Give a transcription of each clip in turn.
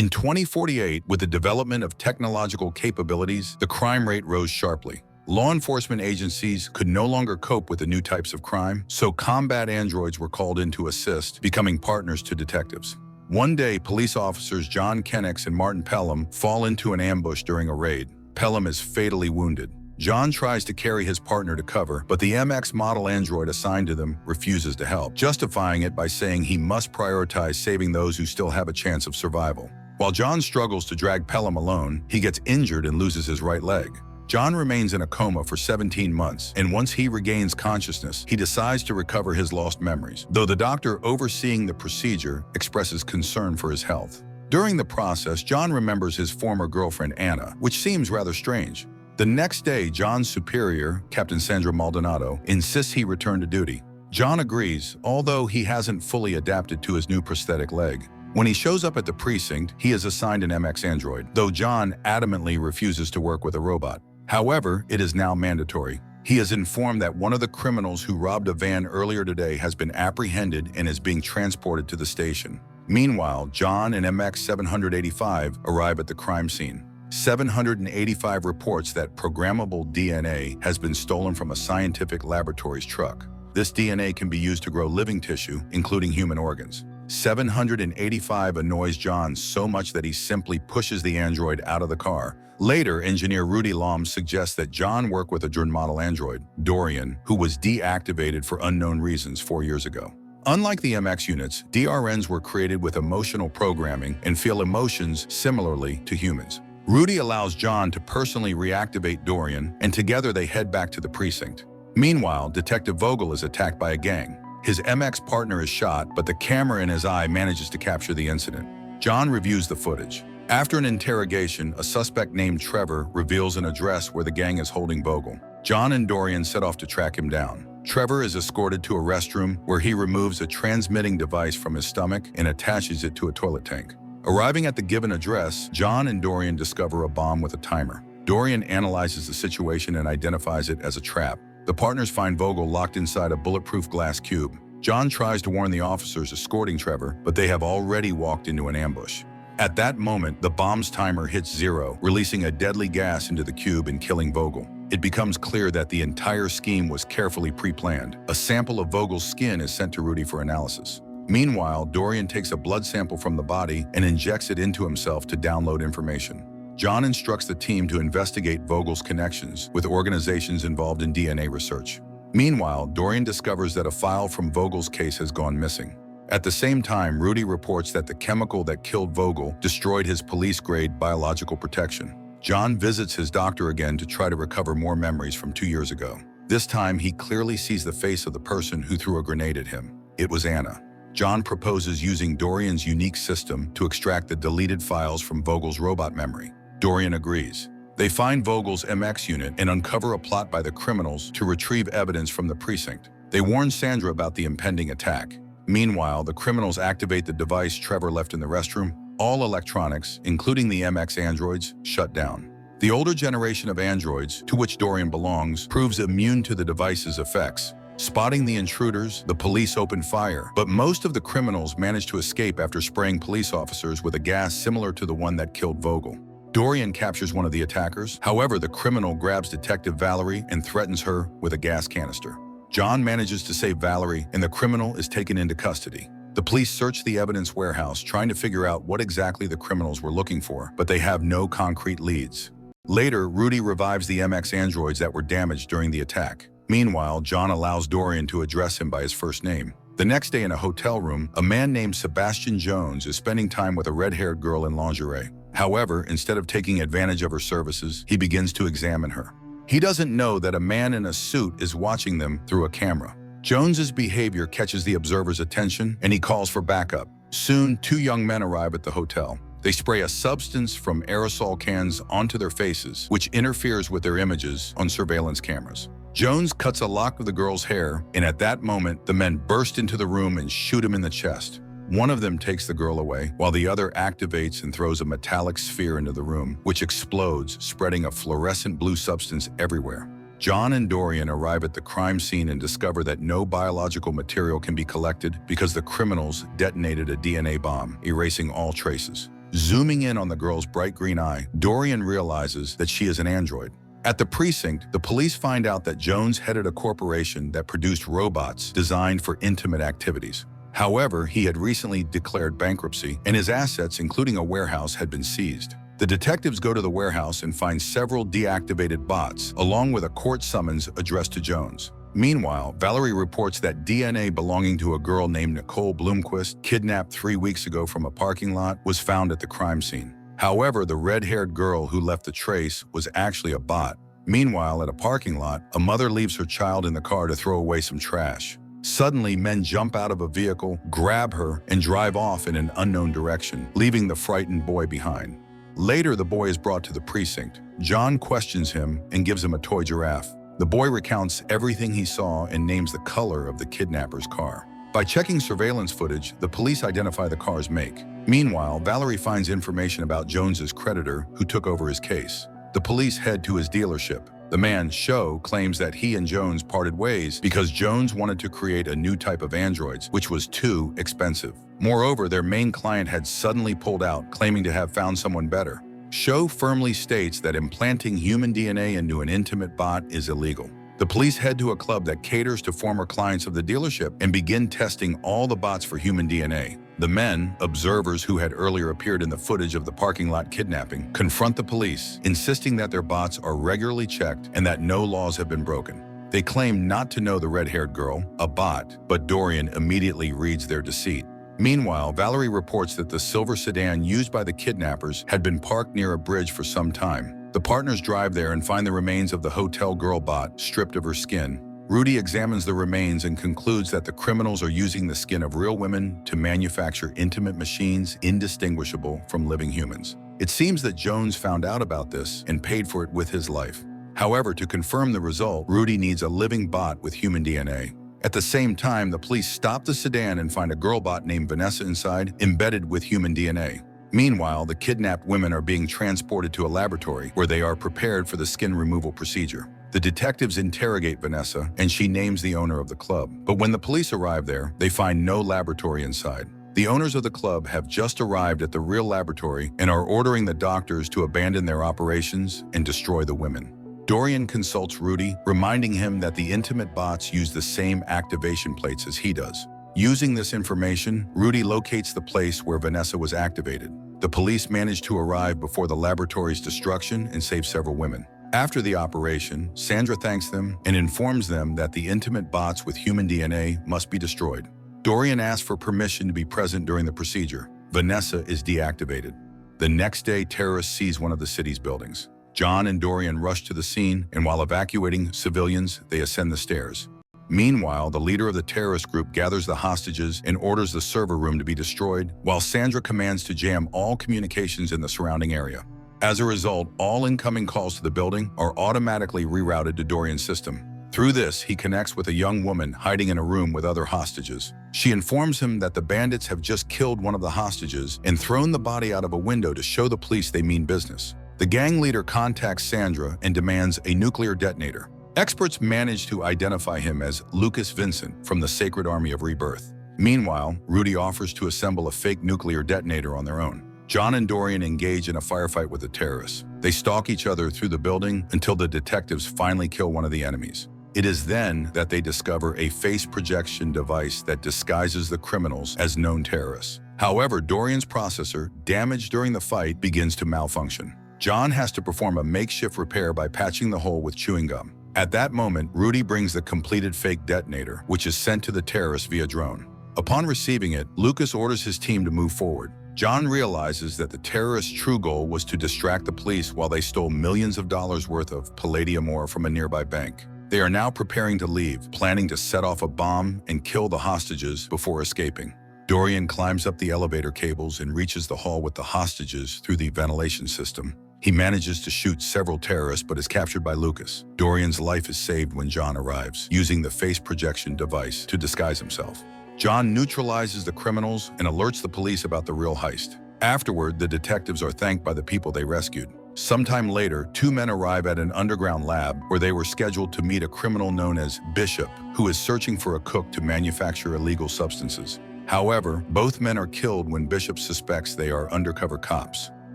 In 2048, with the development of technological capabilities, the crime rate rose sharply. Law enforcement agencies could no longer cope with the new types of crime, so combat androids were called in to assist, becoming partners to detectives. One day, police officers John Kennex and Martin Pelham fall into an ambush during a raid. Pelham is fatally wounded. John tries to carry his partner to cover, but the MX model android assigned to them refuses to help, justifying it by saying he must prioritize saving those who still have a chance of survival. While John struggles to drag Pelham alone, he gets injured and loses his right leg. John remains in a coma for 17 months, and once he regains consciousness, he decides to recover his lost memories, though the doctor overseeing the procedure expresses concern for his health. During the process, John remembers his former girlfriend Anna, which seems rather strange. The next day, John's superior, Captain Sandra Maldonado, insists he return to duty. John agrees, although he hasn't fully adapted to his new prosthetic leg. When he shows up at the precinct, he is assigned an MX android, though John adamantly refuses to work with a robot. However, it is now mandatory. He is informed that one of the criminals who robbed a van earlier today has been apprehended and is being transported to the station. Meanwhile, John and MX 785 arrive at the crime scene. 785 reports that programmable DNA has been stolen from a scientific laboratory's truck. This DNA can be used to grow living tissue, including human organs. 785 annoys John so much that he simply pushes the android out of the car. Later, engineer Rudy Lom suggests that John work with a drone model android, Dorian, who was deactivated for unknown reasons 4 years ago. Unlike the MX units, DRNs were created with emotional programming and feel emotions similarly to humans. Rudy allows John to personally reactivate Dorian, and together they head back to the precinct. Meanwhile, Detective Vogel is attacked by a gang. His MX partner is shot, but the camera in his eye manages to capture the incident. John reviews the footage. After an interrogation, a suspect named Trevor reveals an address where the gang is holding Vogel. John and Dorian set off to track him down. Trevor is escorted to a restroom where he removes a transmitting device from his stomach and attaches it to a toilet tank. Arriving at the given address, John and Dorian discover a bomb with a timer. Dorian analyzes the situation and identifies it as a trap. The partners find Vogel locked inside a bulletproof glass cube. John tries to warn the officers escorting Trevor, but they have already walked into an ambush. At that moment, the bomb's timer hits 0, releasing a deadly gas into the cube and killing Vogel. It becomes clear that the entire scheme was carefully pre-planned. A sample of Vogel's skin is sent to Rudy for analysis. Meanwhile, Dorian takes a blood sample from the body and injects it into himself to download information. John instructs the team to investigate Vogel's connections with organizations involved in DNA research. Meanwhile, Dorian discovers that a file from Vogel's case has gone missing. At the same time, Rudy reports that the chemical that killed Vogel destroyed his police-grade biological protection. John visits his doctor again to try to recover more memories from 2 years ago. This time, he clearly sees the face of the person who threw a grenade at him. It was Anna. John proposes using Dorian's unique system to extract the deleted files from Vogel's robot memory. Dorian agrees. They find Vogel's MX unit and uncover a plot by the criminals to retrieve evidence from the precinct. They warn Sandra about the impending attack. Meanwhile, the criminals activate the device Trevor left in the restroom. All electronics, including the MX androids, shut down. The older generation of androids, to which Dorian belongs, proves immune to the device's effects. Spotting the intruders, the police open fire, but most of the criminals manage to escape after spraying police officers with a gas similar to the one that killed Vogel. Dorian captures one of the attackers. However, the criminal grabs Detective Valerie and threatens her with a gas canister. John manages to save Valerie, and the criminal is taken into custody. The police search the evidence warehouse, trying to figure out what exactly the criminals were looking for, but they have no concrete leads. Later, Rudy revives the MX androids that were damaged during the attack. Meanwhile, John allows Dorian to address him by his first name. The next day in a hotel room, a man named Sebastian Jones is spending time with a red-haired girl in lingerie. However, instead of taking advantage of her services, he begins to examine her. He doesn't know that a man in a suit is watching them through a camera. Jones's behavior catches the observer's attention, and he calls for backup. Soon, 2 young men arrive at the hotel. They spray a substance from aerosol cans onto their faces, which interferes with their images on surveillance cameras. Jones cuts a lock of the girl's hair, and at that moment, the men burst into the room and shoot him in the chest. One of them takes the girl away, while the other activates and throws a metallic sphere into the room, which explodes, spreading a fluorescent blue substance everywhere. John and Dorian arrive at the crime scene and discover that no biological material can be collected because the criminals detonated a DNA bomb, erasing all traces. Zooming in on the girl's bright green eye, Dorian realizes that she is an android. At the precinct, the police find out that Jones headed a corporation that produced robots designed for intimate activities. However, he had recently declared bankruptcy, and his assets, including a warehouse, had been seized. The detectives go to the warehouse and find several deactivated bots, along with a court summons addressed to Jones. Meanwhile, Valerie reports that DNA belonging to a girl named Nicole Bloomquist, kidnapped 3 weeks ago from a parking lot, was found at the crime scene. However, the red-haired girl who left the trace was actually a bot. Meanwhile, at a parking lot, a mother leaves her child in the car to throw away some trash. Suddenly, men jump out of a vehicle, grab her, and drive off in an unknown direction, leaving the frightened boy behind. Later, the boy is brought to the precinct. John questions him and gives him a toy giraffe. The boy recounts everything he saw and names the color of the kidnapper's car. By checking surveillance footage, the police identify the car's make. Meanwhile, Valerie finds information about Jones's creditor who took over his case. The police head to his dealership. The man, Sho, claims that he and Jones parted ways because Jones wanted to create a new type of androids, which was too expensive. Moreover, their main client had suddenly pulled out, claiming to have found someone better. Sho firmly states that implanting human DNA into an intimate bot is illegal. The police head to a club that caters to former clients of the dealership and begin testing all the bots for human DNA. The men, observers who had earlier appeared in the footage of the parking lot kidnapping, confront the police, insisting that their bots are regularly checked and that no laws have been broken. They claim not to know the red-haired girl, a bot, but Dorian immediately reads their deceit. Meanwhile, Valerie reports that the silver sedan used by the kidnappers had been parked near a bridge for some time. The partners drive there and find the remains of the hotel girl bot stripped of her skin. Rudy examines the remains and concludes that the criminals are using the skin of real women to manufacture intimate machines indistinguishable from living humans. It seems that Jones found out about this and paid for it with his life. However, to confirm the result, Rudy needs a living bot with human DNA. At the same time, the police stop the sedan and find a girl bot named Vanessa inside, embedded with human DNA. Meanwhile, the kidnapped women are being transported to a laboratory where they are prepared for the skin removal procedure. The detectives interrogate Vanessa, and she names the owner of the club. But when the police arrive there, they find no laboratory inside. The owners of the club have just arrived at the real laboratory and are ordering the doctors to abandon their operations and destroy the women. Dorian consults Rudy, reminding him that the intimate bots use the same activation plates as he does. Using this information, Rudy locates the place where Vanessa was activated. The police manage to arrive before the laboratory's destruction and save several women. After the operation, Sandra thanks them and informs them that the intimate bots with human DNA must be destroyed. Dorian asks for permission to be present during the procedure. Vanessa is deactivated. The next day, terrorists seize one of the city's buildings. John and Dorian rush to the scene, and while evacuating civilians, they ascend the stairs. Meanwhile, the leader of the terrorist group gathers the hostages and orders the server room to be destroyed, while Sandra commands to jam all communications in the surrounding area. As a result, all incoming calls to the building are automatically rerouted to Dorian's system. Through this, he connects with a young woman hiding in a room with other hostages. She informs him that the bandits have just killed one of the hostages and thrown the body out of a window to show the police they mean business. The gang leader contacts Sandra and demands a nuclear detonator. Experts manage to identify him as Lucas Vincent from the Sacred Army of Rebirth. Meanwhile, Rudy offers to assemble a fake nuclear detonator on their own. John and Dorian engage in a firefight with the terrorists. They stalk each other through the building until the detectives finally kill one of the enemies. It is then that they discover a face projection device that disguises the criminals as known terrorists. However, Dorian's processor, damaged during the fight, begins to malfunction. John has to perform a makeshift repair by patching the hole with chewing gum. At that moment, Rudy brings the completed fake detonator, which is sent to the terrorists via drone. Upon receiving it, Lucas orders his team to move forward. John realizes that the terrorists' true goal was to distract the police while they stole millions of dollars worth of palladium ore from a nearby bank. They are now preparing to leave, planning to set off a bomb and kill the hostages before escaping. Dorian climbs up the elevator cables and reaches the hall with the hostages through the ventilation system. He manages to shoot several terrorists but is captured by Lucas. Dorian's life is saved when John arrives, using the face projection device to disguise himself. John neutralizes the criminals and alerts the police about the real heist. Afterward, the detectives are thanked by the people they rescued. Sometime later, two men arrive at an underground lab where they were scheduled to meet a criminal known as Bishop, who is searching for a cook to manufacture illegal substances. However, both men are killed when Bishop suspects they are undercover cops.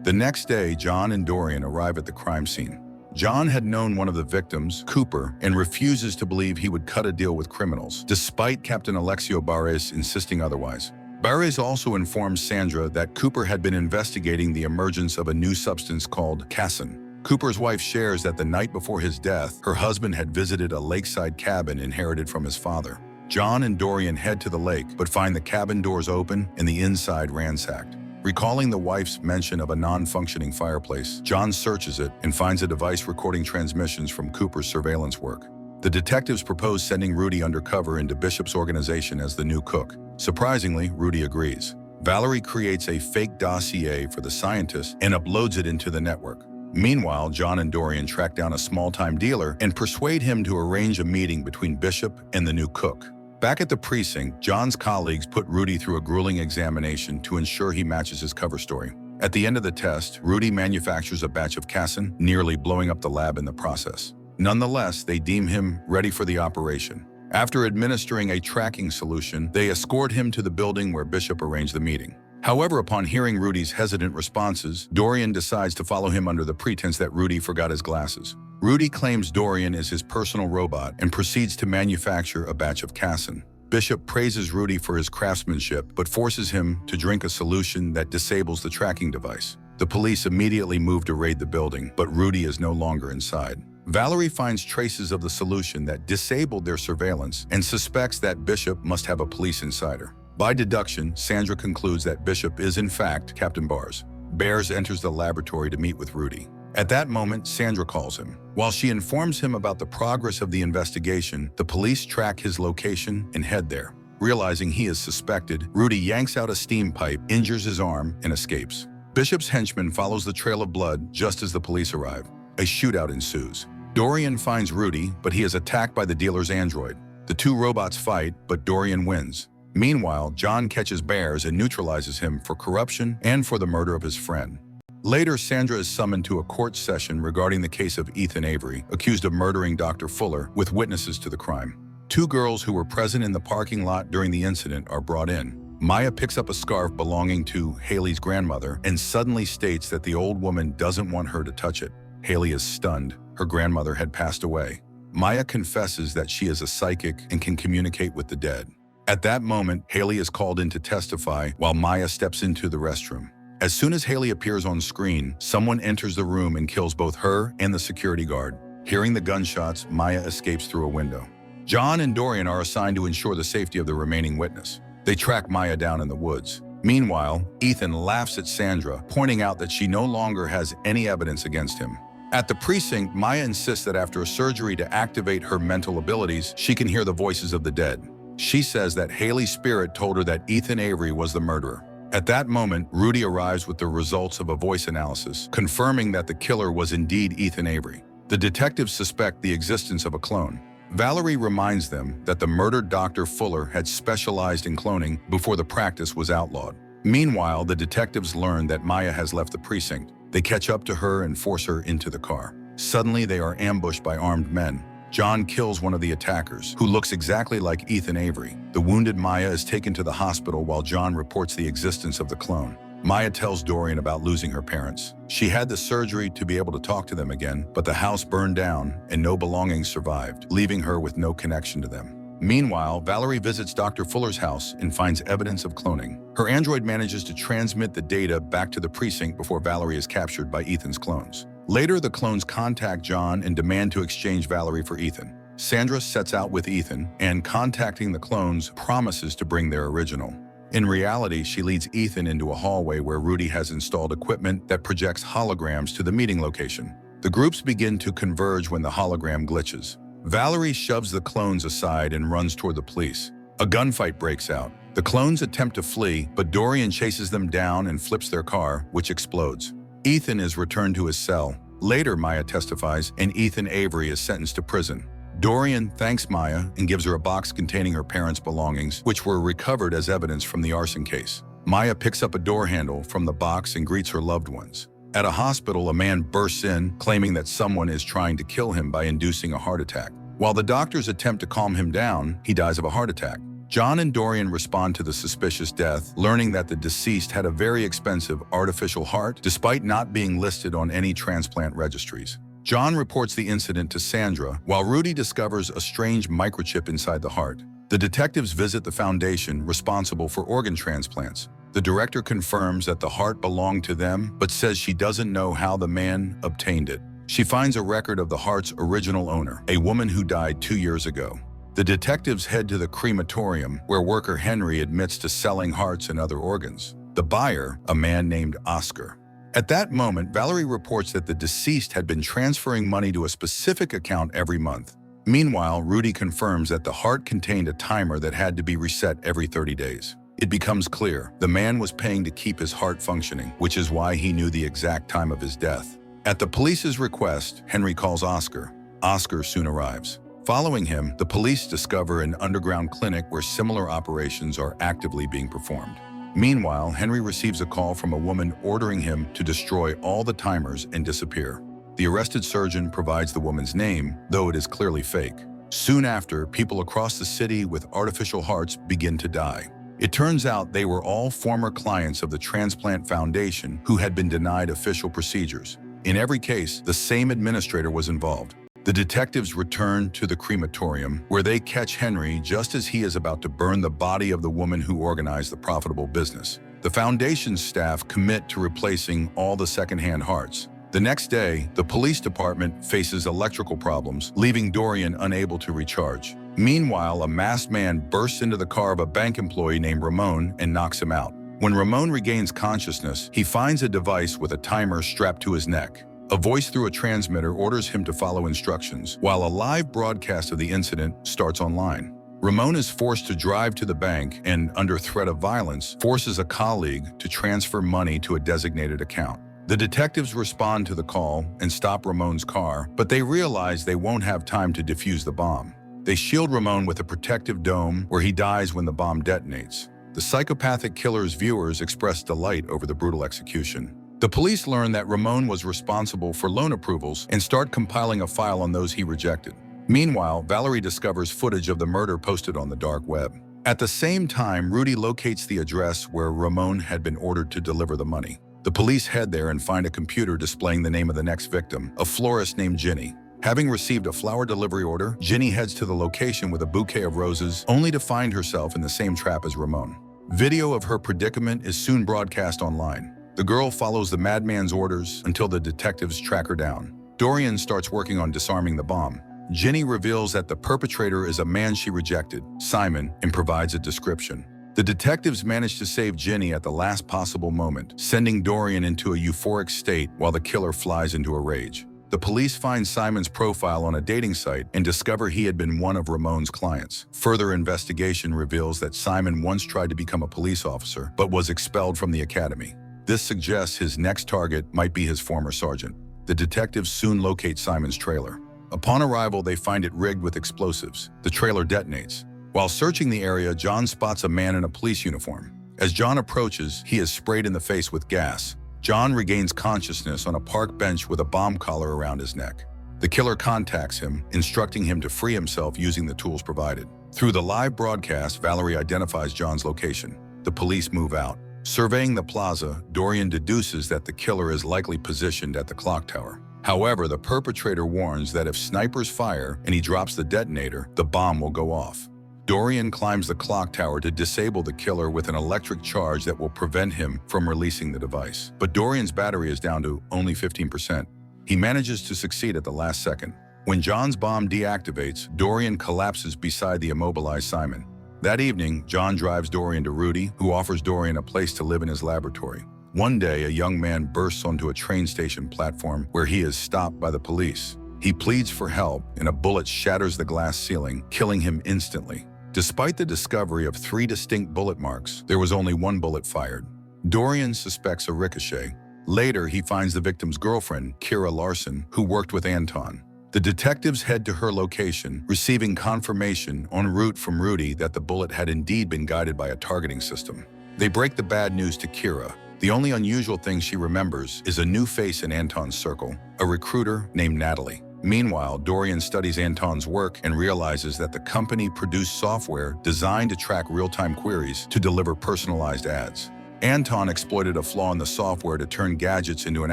The next day, John and Dorian arrive at the crime scene. John had known one of the victims, Cooper, and refuses to believe he would cut a deal with criminals, despite Captain Alexio Barres insisting otherwise. Barres also informs Sandra that Cooper had been investigating the emergence of a new substance called cassin. Cooper's wife shares that the night before his death, her husband had visited a lakeside cabin inherited from his father. John and Dorian head to the lake, but find the cabin doors open and the inside ransacked. Recalling the wife's mention of a non-functioning fireplace, John searches it and finds a device recording transmissions from Cooper's surveillance work. The detectives propose sending Rudy undercover into Bishop's organization as the new cook. Surprisingly, Rudy agrees. Valerie creates a fake dossier for the scientist and uploads it into the network. Meanwhile, John and Dorian track down a small-time dealer and persuade him to arrange a meeting between Bishop and the new cook. Back at the precinct, John's colleagues put Rudy through a grueling examination to ensure he matches his cover story. At the end of the test, Rudy manufactures a batch of cassin, nearly blowing up the lab in the process. Nonetheless, they deem him ready for the operation. After administering a tracking solution, they escort him to the building where Bishop arranged the meeting. However, upon hearing Rudy's hesitant responses, Dorian decides to follow him under the pretense that Rudy forgot his glasses. Rudy claims Dorian is his personal robot and proceeds to manufacture a batch of cassin. Bishop praises Rudy for his craftsmanship, but forces him to drink a solution that disables the tracking device. The police immediately move to raid the building, but Rudy is no longer inside. Valerie finds traces of the solution that disabled their surveillance and suspects that Bishop must have a police insider. By deduction, Sandra concludes that Bishop is in fact Captain Barres. Barres enters the laboratory to meet with Rudy. At that moment, Sandra calls him. While she informs him about the progress of the investigation, the police track his location and head there. Realizing he is suspected, Rudy yanks out a steam pipe, injures his arm, and escapes. Bishop's henchman follows the trail of blood just as the police arrive. A shootout ensues. Dorian finds Rudy, but he is attacked by the dealer's android. The two robots fight, but Dorian wins. Meanwhile, John catches Barres and neutralizes him for corruption and for the murder of his friend. Later, Sandra is summoned to a court session regarding the case of Ethan Avery, accused of murdering Dr. Fuller, with witnesses to the crime. Two girls who were present in the parking lot during the incident are brought in. Maya picks up a scarf belonging to Haley's grandmother and suddenly states that the old woman doesn't want her to touch it. Haley is stunned. Her grandmother had passed away. Maya confesses that she is a psychic and can communicate with the dead. At that moment, Haley is called in to testify while Maya steps into the restroom. As soon as Haley appears on screen, someone enters the room and kills both her and the security guard. Hearing the gunshots, Maya escapes through a window. John and Dorian are assigned to ensure the safety of the remaining witness. They track Maya down in the woods. Meanwhile, Ethan laughs at Sandra, pointing out that she no longer has any evidence against him. At the precinct, Maya insists that after a surgery to activate her mental abilities, she can hear the voices of the dead. She says that Haley's spirit told her that Ethan Avery was the murderer. At that moment, Rudy arrives with the results of a voice analysis, confirming that the killer was indeed Ethan Avery. The detectives suspect the existence of a clone. Valerie reminds them that the murdered Dr. Fuller had specialized in cloning before the practice was outlawed. Meanwhile, the detectives learn that Maya has left the precinct. They catch up to her and force her into the car. Suddenly, they are ambushed by armed men. John kills one of the attackers, who looks exactly like Ethan Avery. The wounded Maya is taken to the hospital while John reports the existence of the clone. Maya tells Dorian about losing her parents. She had the surgery to be able to talk to them again, but the house burned down and no belongings survived, leaving her with no connection to them. Meanwhile, Valerie visits Dr. Fuller's house and finds evidence of cloning. Her android manages to transmit the data back to the precinct before Valerie is captured by Ethan's clones. Later, the clones contact John and demand to exchange Valerie for Ethan. Sandra sets out with Ethan and, contacting the clones, promises to bring their original. In reality, she leads Ethan into a hallway where Rudy has installed equipment that projects holograms to the meeting location. The groups begin to converge when the hologram glitches. Valerie shoves the clones aside and runs toward the police. A gunfight breaks out. The clones attempt to flee, but Dorian chases them down and flips their car, which explodes. Ethan is returned to his cell. Later, Maya testifies, and Ethan Avery is sentenced to prison. Dorian thanks Maya and gives her a box containing her parents' belongings, which were recovered as evidence from the arson case. Maya picks up a door handle from the box and greets her loved ones. At a hospital, a man bursts in, claiming that someone is trying to kill him by inducing a heart attack. While the doctors attempt to calm him down, he dies of a heart attack. John and Dorian respond to the suspicious death, learning that the deceased had a very expensive artificial heart despite not being listed on any transplant registries. John reports the incident to Sandra, while Rudy discovers a strange microchip inside the heart. The detectives visit the foundation responsible for organ transplants. The director confirms that the heart belonged to them, but says she doesn't know how the man obtained it. She finds a record of the heart's original owner, a woman who died 2 years ago. The detectives head to the crematorium, where worker Henry admits to selling hearts and other organs. The buyer, a man named Oscar. At that moment, Valerie reports that the deceased had been transferring money to a specific account every month. Meanwhile, Rudy confirms that the heart contained a timer that had to be reset every 30 days. It becomes clear the man was paying to keep his heart functioning, which is why he knew the exact time of his death. At the police's request, Henry calls Oscar. Oscar soon arrives. Following him, the police discover an underground clinic where similar operations are actively being performed. Meanwhile, Henry receives a call from a woman ordering him to destroy all the timers and disappear. The arrested surgeon provides the woman's name, though it is clearly fake. Soon after, people across the city with artificial hearts begin to die. It turns out they were all former clients of the Transplant Foundation who had been denied official procedures. In every case, the same administrator was involved. The detectives return to the crematorium, where they catch Henry just as he is about to burn the body of the woman who organized the profitable business. The Foundation's staff commit to replacing all the second-hand hearts. The next day, the police department faces electrical problems, leaving Dorian unable to recharge. Meanwhile, a masked man bursts into the car of a bank employee named Ramon and knocks him out. When Ramon regains consciousness, he finds a device with a timer strapped to his neck. A voice through a transmitter orders him to follow instructions, while a live broadcast of the incident starts online. Ramon is forced to drive to the bank and, under threat of violence, forces a colleague to transfer money to a designated account. The detectives respond to the call and stop Ramon's car, but they realize they won't have time to defuse the bomb. They shield Ramon with a protective dome where he dies when the bomb detonates. The psychopathic killer's viewers express delight over the brutal execution. The police learn that Ramon was responsible for loan approvals and start compiling a file on those he rejected. Meanwhile, Valerie discovers footage of the murder posted on the dark web. At the same time, Rudy locates the address where Ramon had been ordered to deliver the money. The police head there and find a computer displaying the name of the next victim, a florist named Ginny. Having received a flower delivery order, Ginny heads to the location with a bouquet of roses, only to find herself in the same trap as Ramon. Video of her predicament is soon broadcast online. The girl follows the madman's orders until the detectives track her down. Dorian starts working on disarming the bomb. Ginny reveals that the perpetrator is a man she rejected, Simon, and provides a description. The detectives manage to save Ginny at the last possible moment, sending Dorian into a euphoric state while the killer flies into a rage. The police find Simon's profile on a dating site and discover he had been one of Ramon's clients. Further investigation reveals that Simon once tried to become a police officer, but was expelled from the academy. This suggests his next target might be his former sergeant. The detectives soon locate Simon's trailer. Upon arrival, they find it rigged with explosives. The trailer detonates. While searching the area, John spots a man in a police uniform. As John approaches, he is sprayed in the face with gas. John regains consciousness on a park bench with a bomb collar around his neck. The killer contacts him, instructing him to free himself using the tools provided. Through the live broadcast, Valerie identifies John's location. The police move out. Surveying the plaza, Dorian deduces that the killer is likely positioned at the clock tower. However, the perpetrator warns that if snipers fire and he drops the detonator, the bomb will go off. Dorian climbs the clock tower to disable the killer with an electric charge that will prevent him from releasing the device. But Dorian's battery is down to only 15%. He manages to succeed at the last second. When John's bomb deactivates, Dorian collapses beside the immobilized Simon. That evening, John drives Dorian to Rudy, who offers Dorian a place to live in his laboratory. One day, a young man bursts onto a train station platform where he is stopped by the police. He pleads for help, and a bullet shatters the glass ceiling, killing him instantly. Despite the discovery of 3 distinct bullet marks, there was only 1 bullet fired. Dorian suspects a ricochet. Later, he finds the victim's girlfriend, Kira Larson, who worked with Anton. The detectives head to her location, receiving confirmation en route from Rudy that the bullet had indeed been guided by a targeting system. They break the bad news to Kira. The only unusual thing she remembers is a new face in Anton's circle, a recruiter named Natalie. Meanwhile, Dorian studies Anton's work and realizes that the company produced software designed to track real-time queries to deliver personalized ads. Anton exploited a flaw in the software to turn gadgets into an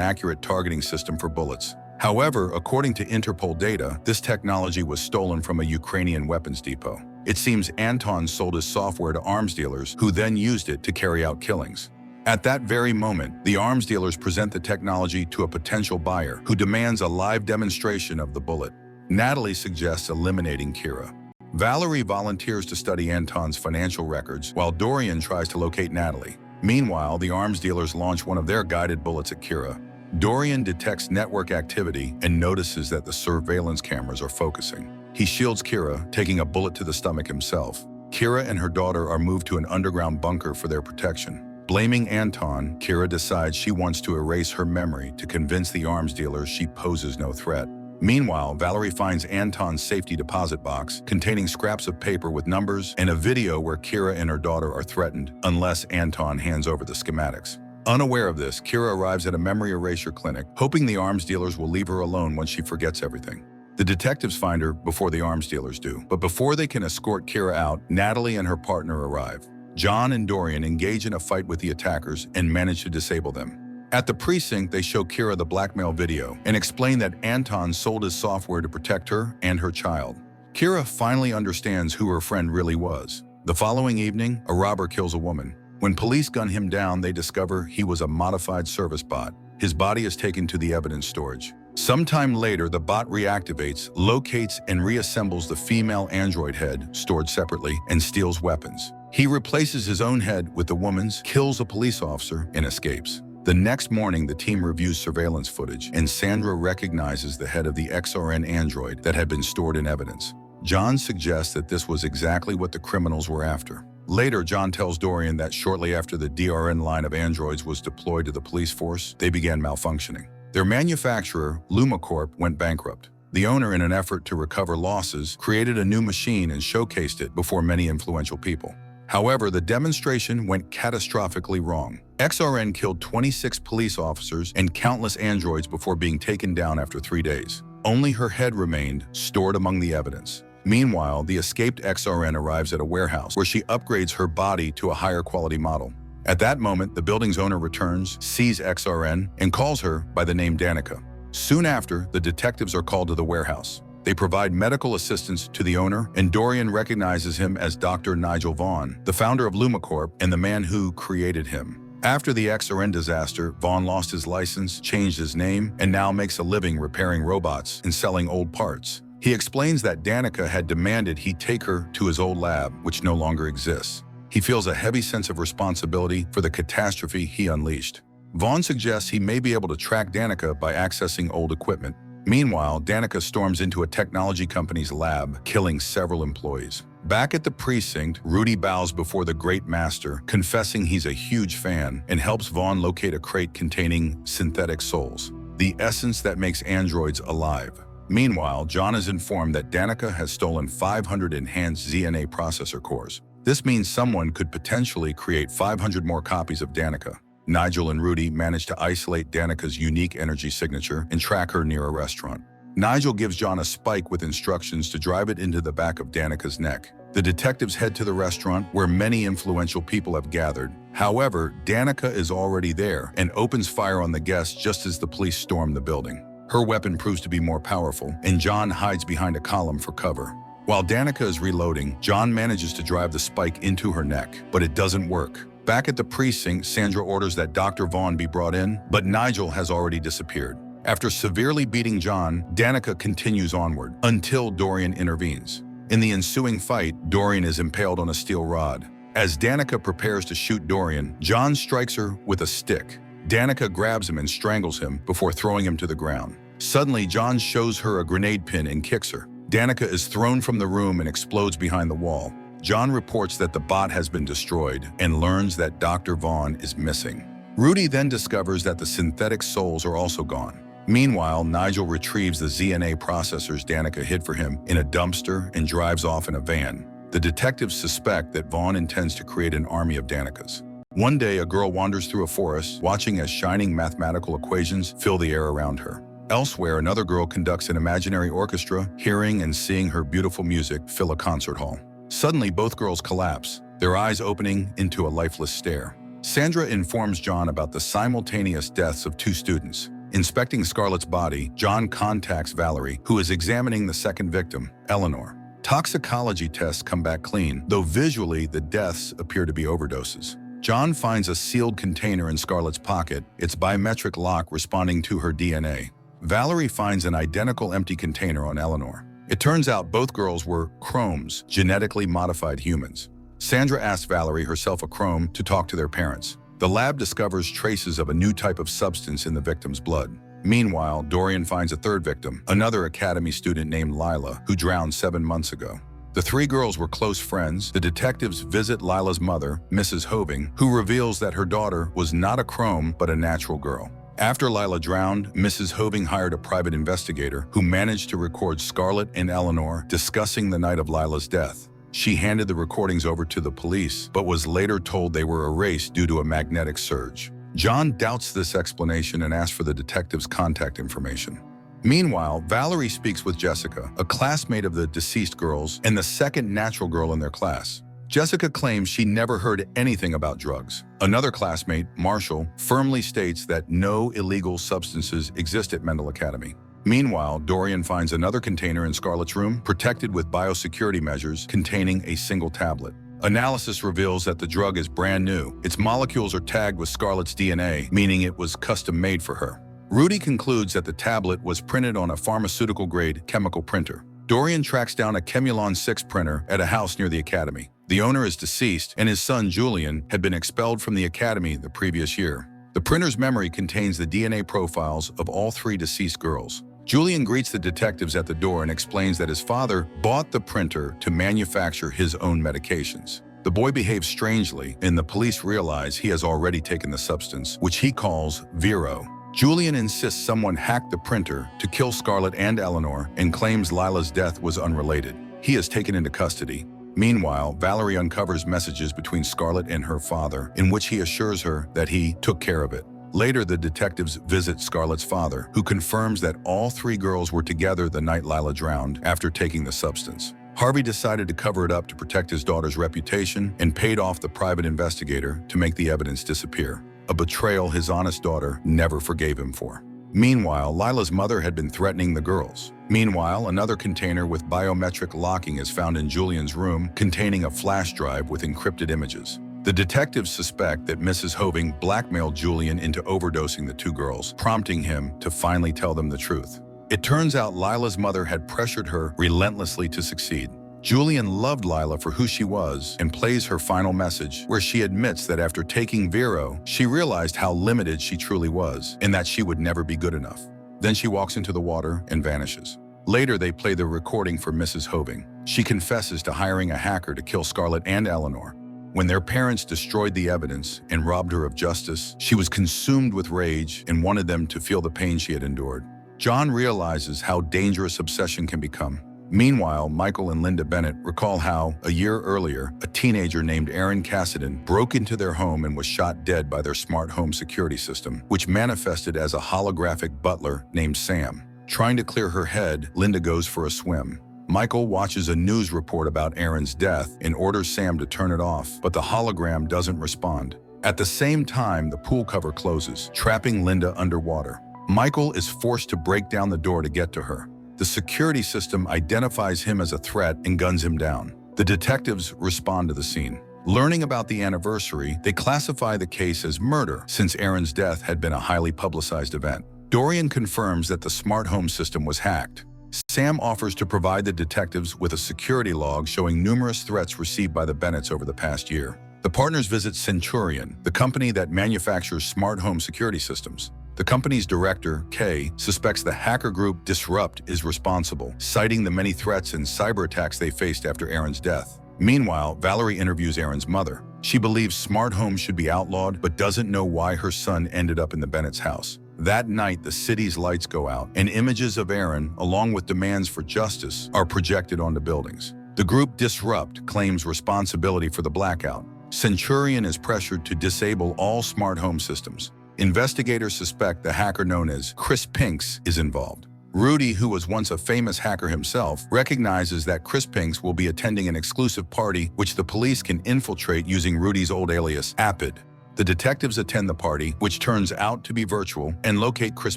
accurate targeting system for bullets. However, according to Interpol data, this technology was stolen from a Ukrainian weapons depot. It seems Anton sold his software to arms dealers, who then used it to carry out killings. At that very moment, the arms dealers present the technology to a potential buyer who demands a live demonstration of the bullet. Natalie suggests eliminating Kira. Valerie volunteers to study Anton's financial records, while Dorian tries to locate Natalie. Meanwhile, the arms dealers launch one of their guided bullets at Kira. Dorian detects network activity and notices that the surveillance cameras are focusing. He shields Kira, taking a bullet to the stomach himself. Kira and her daughter are moved to an underground bunker for their protection. Blaming Anton, Kira decides she wants to erase her memory to convince the arms dealers she poses no threat. Meanwhile, Valerie finds Anton's safety deposit box containing scraps of paper with numbers and a video where Kira and her daughter are threatened unless Anton hands over the schematics. Unaware of this, Kira arrives at a memory erasure clinic, hoping the arms dealers will leave her alone once she forgets everything. The detectives find her before the arms dealers do, but before they can escort Kira out, Natalie and her partner arrive. John and Dorian engage in a fight with the attackers and manage to disable them. At the precinct, they show Kira the blackmail video and explain that Anton sold his software to protect her and her child. Kira finally understands who her friend really was. The following evening, a robber kills a woman. When police gun him down, they discover he was a modified service bot. His body is taken to the evidence storage. Sometime later, the bot reactivates, locates, and reassembles the female android head, stored separately, and steals weapons. He replaces his own head with the woman's, kills a police officer, and escapes. The next morning, the team reviews surveillance footage, and Sandra recognizes the head of the XRN android that had been stored in evidence. John suggests that this was exactly what the criminals were after. Later, John tells Dorian that shortly after the DRN line of androids was deployed to the police force, they began malfunctioning. Their manufacturer, LumaCorp, went bankrupt. The owner, in an effort to recover losses, created a new machine and showcased it before many influential people. However, the demonstration went catastrophically wrong. XRN killed 26 police officers and countless androids before being taken down after 3 days. Only her head remained, stored among the evidence. Meanwhile, the escaped XRN arrives at a warehouse where she upgrades her body to a higher quality model. At that moment, the building's owner returns, sees XRN, and calls her by the name Danica. Soon after, the detectives are called to the warehouse. They provide medical assistance to the owner, and Dorian recognizes him as Dr. Nigel Vaughn, the founder of LumaCorp and the man who created him. After the XRN disaster, Vaughn lost his license, changed his name, and now makes a living repairing robots and selling old parts. He explains that Danica had demanded he take her to his old lab, which no longer exists. He feels a heavy sense of responsibility for the catastrophe he unleashed. Vaughn suggests he may be able to track Danica by accessing old equipment. Meanwhile, Danica storms into a technology company's lab, killing several employees. Back at the precinct, Rudy bows before the Great Master, confessing he's a huge fan, and helps Vaughn locate a crate containing synthetic souls, the essence that makes androids alive. Meanwhile, John is informed that Danica has stolen 500 enhanced ZNA processor cores. This means someone could potentially create 500 more copies of Danica. Nigel and Rudy manage to isolate Danica's unique energy signature and track her near a restaurant. Nigel gives John a spike with instructions to drive it into the back of Danica's neck. The detectives head to the restaurant where many influential people have gathered. However, Danica is already there and opens fire on the guests just as the police storm the building. Her weapon proves to be more powerful, and John hides behind a column for cover. While Danica is reloading, John manages to drive the spike into her neck, but it doesn't work. Back at the precinct, Sandra orders that Dr. Vaughn be brought in, but Nigel has already disappeared. After severely beating John, Danica continues onward, until Dorian intervenes. In the ensuing fight, Dorian is impaled on a steel rod. As Danica prepares to shoot Dorian, John strikes her with a stick. Danica grabs him and strangles him before throwing him to the ground. Suddenly, John shows her a grenade pin and kicks her. Danica is thrown from the room and explodes behind the wall. John reports that the bot has been destroyed and learns that Dr. Vaughn is missing. Rudy then discovers that the synthetic souls are also gone. Meanwhile, Nigel retrieves the ZNA processors Danica hid for him in a dumpster and drives off in a van. The detectives suspect that Vaughn intends to create an army of Danicas. One day, a girl wanders through a forest, watching as shining mathematical equations fill the air around her. Elsewhere, another girl conducts an imaginary orchestra, hearing and seeing her beautiful music fill a concert hall. Suddenly, both girls collapse, their eyes opening into a lifeless stare. Sandra informs John about the simultaneous deaths of 2 students. Inspecting Scarlett's body, John contacts Valerie, who is examining the second victim, Eleanor. Toxicology tests come back clean, though visually the deaths appear to be overdoses. John finds a sealed container in Scarlett's pocket, its biometric lock responding to her DNA. Valerie finds an identical empty container on Eleanor. It turns out both girls were chromes, genetically modified humans. Sandra asks Valerie, herself a chrome, to talk to their parents. The lab discovers traces of a new type of substance in the victim's blood. Meanwhile, Dorian finds a third victim, another academy student named Lila, who drowned 7 months ago. The 3 girls were close friends. The detectives visit Lila's mother, Mrs. Hoving, who reveals that her daughter was not a chrome but a natural girl. After Lila drowned, Mrs. Hoving hired a private investigator who managed to record Scarlett and Eleanor discussing the night of Lila's death. She handed the recordings over to the police, but was later told they were erased due to a magnetic surge. John doubts this explanation and asks for the detective's contact information. Meanwhile, Valerie speaks with Jessica, a classmate of the deceased girls and the second natural girl in their class. Jessica claims she never heard anything about drugs. Another classmate, Marshall, firmly states that no illegal substances exist at Mendel Academy. Meanwhile, Dorian finds another container in Scarlett's room, protected with biosecurity measures containing a single tablet. Analysis reveals that the drug is brand new. Its molecules are tagged with Scarlett's DNA, meaning it was custom-made for her. Rudy concludes that the tablet was printed on a pharmaceutical-grade chemical printer. Dorian tracks down a Chemulon 6 printer at a house near the academy. The owner is deceased, and his son, Julian, had been expelled from the academy the previous year. The printer's memory contains the DNA profiles of all 3 deceased girls. Julian greets the detectives at the door and explains that his father bought the printer to manufacture his own medications. The boy behaves strangely, and the police realize he has already taken the substance, which he calls Vero. Julian insists someone hacked the printer to kill Scarlett and Eleanor and claims Lila's death was unrelated. He is taken into custody. Meanwhile, Valerie uncovers messages between Scarlett and her father, in which he assures her that he took care of it. Later, the detectives visit Scarlett's father, who confirms that all 3 girls were together the night Lila drowned after taking the substance. Harvey decided to cover it up to protect his daughter's reputation and paid off the private investigator to make the evidence disappear, a betrayal his honest daughter never forgave him for. Meanwhile, Lila's mother had been threatening the girls. Meanwhile, another container with biometric locking is found in Julian's room, containing a flash drive with encrypted images. The detectives suspect that Mrs. Hoving blackmailed Julian into overdosing the 2 girls, prompting him to finally tell them the truth. It turns out Lila's mother had pressured her relentlessly to succeed. Julian loved Lila for who she was and plays her final message, where she admits that after taking Vero, she realized how limited she truly was and that she would never be good enough. Then she walks into the water and vanishes. Later, they play the recording for Mrs. Hoving. She confesses to hiring a hacker to kill Scarlett and Eleanor. When their parents destroyed the evidence and robbed her of justice, she was consumed with rage and wanted them to feel the pain she had endured. John realizes how dangerous obsession can become. Meanwhile, Michael and Linda Bennett recall how, a year earlier, a teenager named Aaron Cassidy broke into their home and was shot dead by their smart home security system, which manifested as a holographic butler named Sam. Trying to clear her head, Linda goes for a swim. Michael watches a news report about Aaron's death and orders Sam to turn it off, but the hologram doesn't respond. At the same time, the pool cover closes, trapping Linda underwater. Michael is forced to break down the door to get to her. The security system identifies him as a threat and guns him down. The detectives respond to the scene. Learning about the anniversary, they classify the case as murder, since Aaron's death had been a highly publicized event. Dorian confirms that the smart home system was hacked. Sam offers to provide the detectives with a security log showing numerous threats received by the Bennetts over the past year. The partners visit Centurion, the company that manufactures smart home security systems. The company's director, Kay, suspects the hacker group Disrupt is responsible, citing the many threats and cyber attacks they faced after Aaron's death. Meanwhile, Valerie interviews Aaron's mother. She believes smart homes should be outlawed, but doesn't know why her son ended up in the Bennett's house. That night, the city's lights go out, and images of Aaron, along with demands for justice, are projected onto buildings. The group Disrupt claims responsibility for the blackout. Centurion is pressured to disable all smart home systems. Investigators suspect the hacker known as Chris Pinks is involved. Rudy, who was once a famous hacker himself, recognizes that Chris Pinks will be attending an exclusive party which the police can infiltrate using Rudy's old alias, Apid. The detectives attend the party, which turns out to be virtual, and locate Chris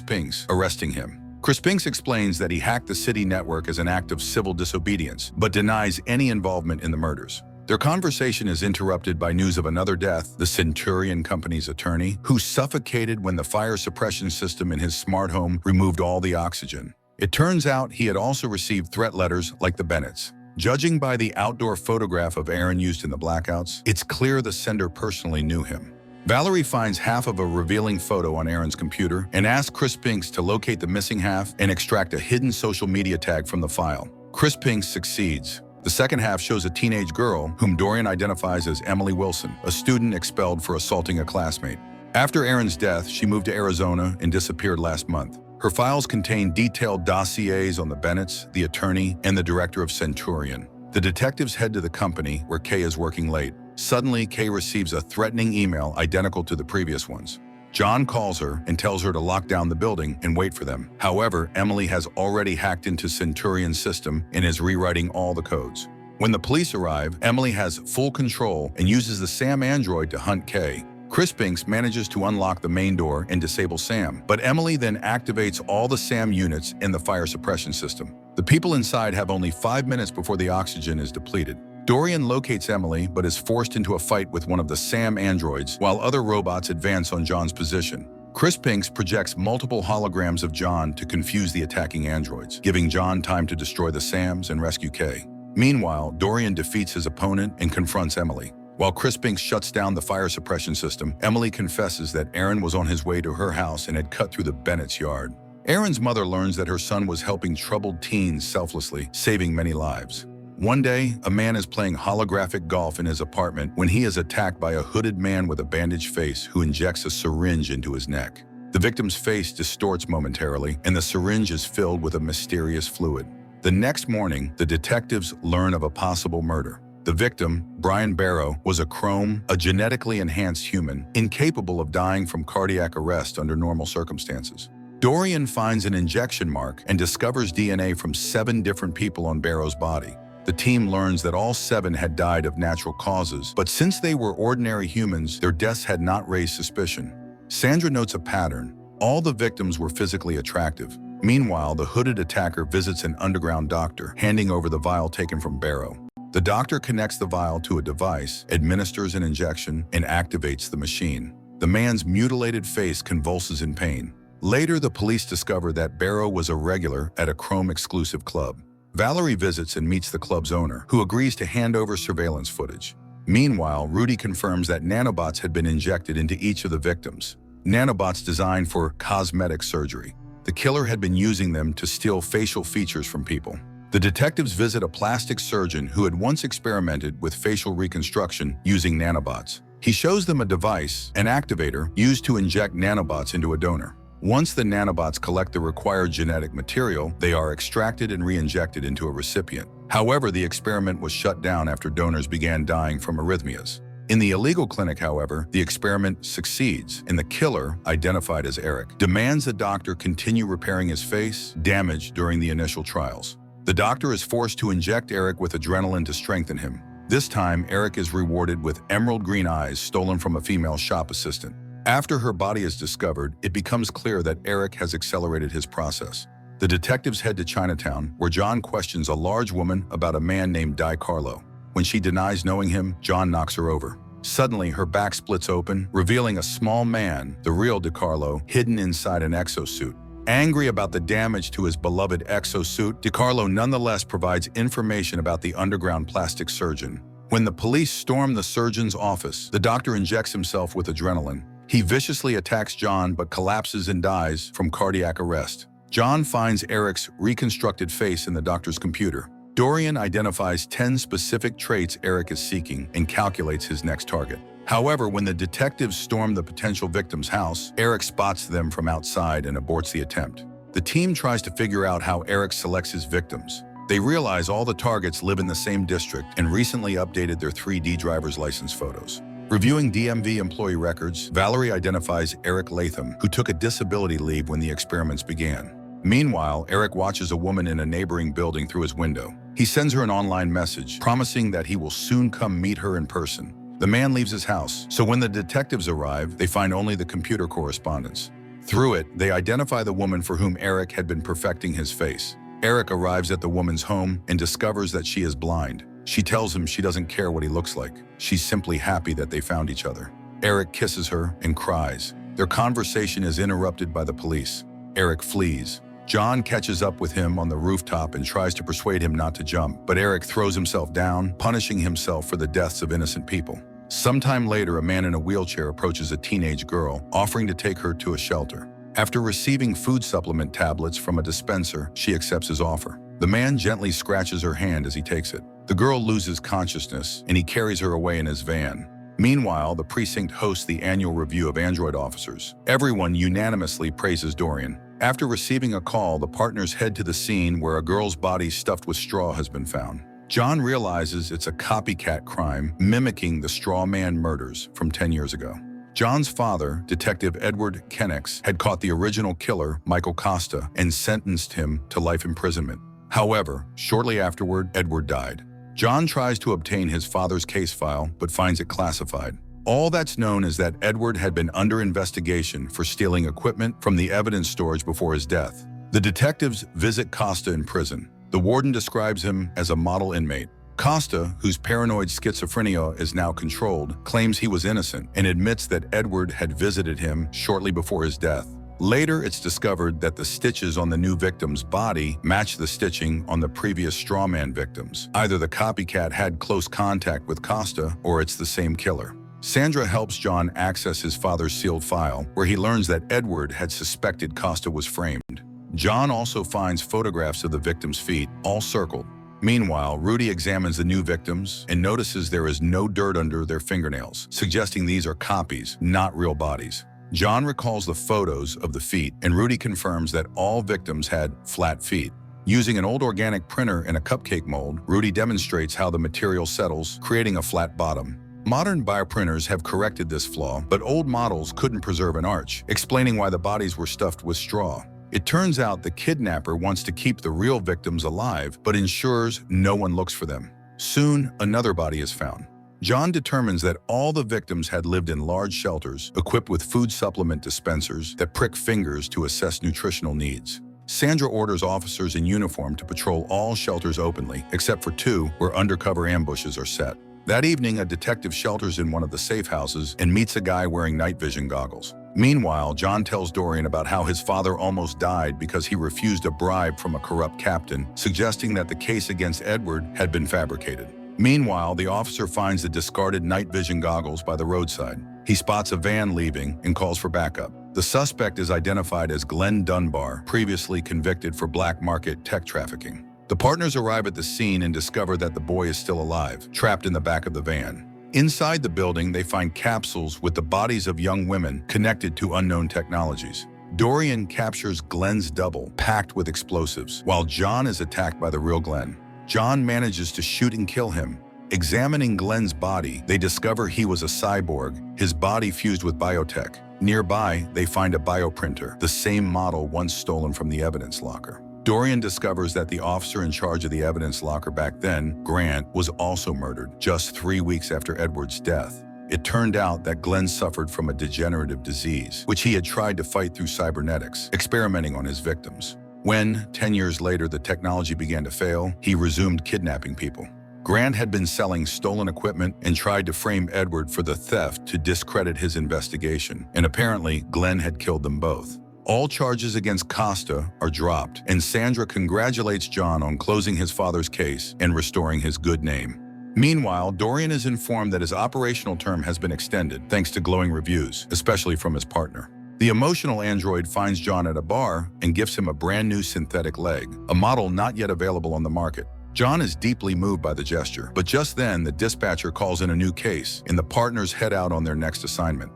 Pinks, arresting him. Chris Pinks explains that he hacked the city network as an act of civil disobedience, but denies any involvement in the murders. Their conversation is interrupted by news of another death, the Centurion Company's attorney, who suffocated when the fire suppression system in his smart home removed all the oxygen. It turns out he had also received threat letters like the Bennetts. Judging by the outdoor photograph of Aaron used in the blackouts, it's clear the sender personally knew him. Valerie finds half of a revealing photo on Aaron's computer and asks Chris Pinks to locate the missing half and extract a hidden social media tag from the file. Chris Pinks succeeds. The second half shows a teenage girl, whom Dorian identifies as Emily Wilson, a student expelled for assaulting a classmate. After Aaron's death, she moved to Arizona and disappeared last month. Her files contain detailed dossiers on the Bennetts, the attorney, and the director of Centurion. The detectives head to the company, where Kay is working late. Suddenly, Kay receives a threatening email identical to the previous ones. John calls her and tells her to lock down the building and wait for them. However, Emily has already hacked into Centurion's system and is rewriting all the codes. When the police arrive, Emily has full control and uses the Sam android to hunt Kay. Chris Pinks manages to unlock the main door and disable Sam, but Emily then activates all the Sam units in the fire suppression system. The people inside have only 5 minutes before the oxygen is depleted. Dorian locates Emily, but is forced into a fight with one of the Sam androids, while other robots advance on John's position. Chris Pinks projects multiple holograms of John to confuse the attacking androids, giving John time to destroy the Sams and rescue Kay. Meanwhile, Dorian defeats his opponent and confronts Emily. While Chris Pinks shuts down the fire suppression system, Emily confesses that Aaron was on his way to her house and had cut through the Bennett's yard. Aaron's mother learns that her son was helping troubled teens selflessly, saving many lives. One day, a man is playing holographic golf in his apartment when he is attacked by a hooded man with a bandaged face who injects a syringe into his neck. The victim's face distorts momentarily, and the syringe is filled with a mysterious fluid. The next morning, the detectives learn of a possible murder. The victim, Brian Vero, was a genetically enhanced human, incapable of dying from cardiac arrest under normal circumstances. Dorian finds an injection mark and discovers DNA from 7 different people on Vero's body. The team learns that all 7 had died of natural causes, but since they were ordinary humans, their deaths had not raised suspicion. Sandra notes a pattern. All the victims were physically attractive. Meanwhile, the hooded attacker visits an underground doctor, handing over the vial taken from Vero. The doctor connects the vial to a device, administers an injection, and activates the machine. The man's mutilated face convulses in pain. Later, the police discover that Vero was a regular at a Chrome-exclusive club. Valerie visits and meets the club's owner, who agrees to hand over surveillance footage. Meanwhile, Rudy confirms that nanobots had been injected into each of the victims. Nanobots designed for cosmetic surgery. The killer had been using them to steal facial features from people. The detectives visit a plastic surgeon who had once experimented with facial reconstruction using nanobots. He shows them a device, an activator, used to inject nanobots into a donor. Once the nanobots collect the required genetic material, they are extracted and re-injected into a recipient. However, the experiment was shut down after donors began dying from arrhythmias. In the illegal clinic, however, the experiment succeeds, and the killer, identified as Eric, demands the doctor continue repairing his face, damaged during the initial trials. The doctor is forced to inject Eric with adrenaline to strengthen him. This time, Eric is rewarded with emerald green eyes stolen from a female shop assistant. After her body is discovered, it becomes clear that Eric has accelerated his process. The detectives head to Chinatown, where John questions a large woman about a man named Di Carlo. When she denies knowing him, John knocks her over. Suddenly, her back splits open, revealing a small man, the real DiCarlo, hidden inside an exosuit. Angry about the damage to his beloved exosuit, DiCarlo nonetheless provides information about the underground plastic surgeon. When the police storm the surgeon's office, the doctor injects himself with adrenaline. He viciously attacks John but collapses and dies from cardiac arrest. John finds Eric's reconstructed face in the doctor's computer. Dorian identifies 10 specific traits Eric is seeking and calculates his next target. However, when the detectives storm the potential victim's house, Eric spots them from outside and aborts the attempt. The team tries to figure out how Eric selects his victims. They realize all the targets live in the same district and recently updated their 3D driver's license photos. Reviewing DMV employee records, Valerie identifies Eric Latham, who took a disability leave when the experiments began. Meanwhile, Eric watches a woman in a neighboring building through his window. He sends her an online message, promising that he will soon come meet her in person. The man leaves his house, so when the detectives arrive, they find only the computer correspondence. Through it, they identify the woman for whom Eric had been perfecting his face. Eric arrives at the woman's home and discovers that she is blind. She tells him she doesn't care what he looks like. She's simply happy that they found each other. Eric kisses her and cries. Their conversation is interrupted by the police. Eric flees. John catches up with him on the rooftop and tries to persuade him not to jump, but Eric throws himself down, punishing himself for the deaths of innocent people. Sometime later, a man in a wheelchair approaches a teenage girl, offering to take her to a shelter. After receiving food supplement tablets from a dispenser, she accepts his offer. The man gently scratches her hand as he takes it. The girl loses consciousness, and he carries her away in his van. Meanwhile, the precinct hosts the annual review of android officers. Everyone unanimously praises Dorian. After receiving a call, the partners head to the scene where a girl's body stuffed with straw has been found. John realizes it's a copycat crime mimicking the Straw Man murders from 10 years ago. John's father, Detective Edward Kennex, had caught the original killer, Michael Costa, and sentenced him to life imprisonment. However, shortly afterward, Edward died. John tries to obtain his father's case file, but finds it classified. All that's known is that Edward had been under investigation for stealing equipment from the evidence storage before his death. The detectives visit Costa in prison. The warden describes him as a model inmate. Costa, whose paranoid schizophrenia is now controlled, claims he was innocent and admits that Edward had visited him shortly before his death. Later, it's discovered that the stitches on the new victim's body match the stitching on the previous strawman victims. Either the copycat had close contact with Costa, or it's the same killer. Sandra helps John access his father's sealed file, where he learns that Edward had suspected Costa was framed. John also finds photographs of the victims' feet, all circled. Meanwhile, Rudy examines the new victims and notices there is no dirt under their fingernails, suggesting these are copies, not real bodies. John recalls the photos of the feet, and Rudy confirms that all victims had flat feet. Using an old organic printer in a cupcake mold, Rudy demonstrates how the material settles, creating a flat bottom. Modern bioprinters have corrected this flaw, but old models couldn't preserve an arch, explaining why the bodies were stuffed with straw. It turns out the kidnapper wants to keep the real victims alive, but ensures no one looks for them. Soon, another body is found. John determines that all the victims had lived in large shelters equipped with food supplement dispensers that prick fingers to assess nutritional needs. Sandra orders officers in uniform to patrol all shelters openly, except for 2 where undercover ambushes are set. That evening, a detective shelters in one of the safe houses and meets a guy wearing night vision goggles. Meanwhile, John tells Dorian about how his father almost died because he refused a bribe from a corrupt captain, suggesting that the case against Edward had been fabricated. Meanwhile, the officer finds the discarded night vision goggles by the roadside. He spots a van leaving and calls for backup. The suspect is identified as Glenn Dunbar, previously convicted for black market tech trafficking. The partners arrive at the scene and discover that the boy is still alive, trapped in the back of the van. Inside the building, they find capsules with the bodies of young women connected to unknown technologies. Dorian captures Glenn's double, packed with explosives, while John is attacked by the real Glenn. John manages to shoot and kill him. Examining Glenn's body, they discover he was a cyborg, his body fused with biotech. Nearby, they find a bioprinter, the same model once stolen from the evidence locker. Dorian discovers that the officer in charge of the evidence locker back then, Grant, was also murdered just 3 weeks after Edward's death. It turned out that Glenn suffered from a degenerative disease, which he had tried to fight through cybernetics, experimenting on his victims. When, 10 years later, the technology began to fail, he resumed kidnapping people. Grant had been selling stolen equipment and tried to frame Edward for the theft to discredit his investigation, and apparently Glenn had killed them both. All charges against Costa are dropped, and Sandra congratulates John on closing his father's case and restoring his good name. Meanwhile, Dorian is informed that his operational term has been extended thanks to glowing reviews, especially from his partner. The emotional android finds John at a bar and gifts him a brand new synthetic leg, a model not yet available on the market. John is deeply moved by the gesture, but just then the dispatcher calls in a new case and the partners head out on their next assignment.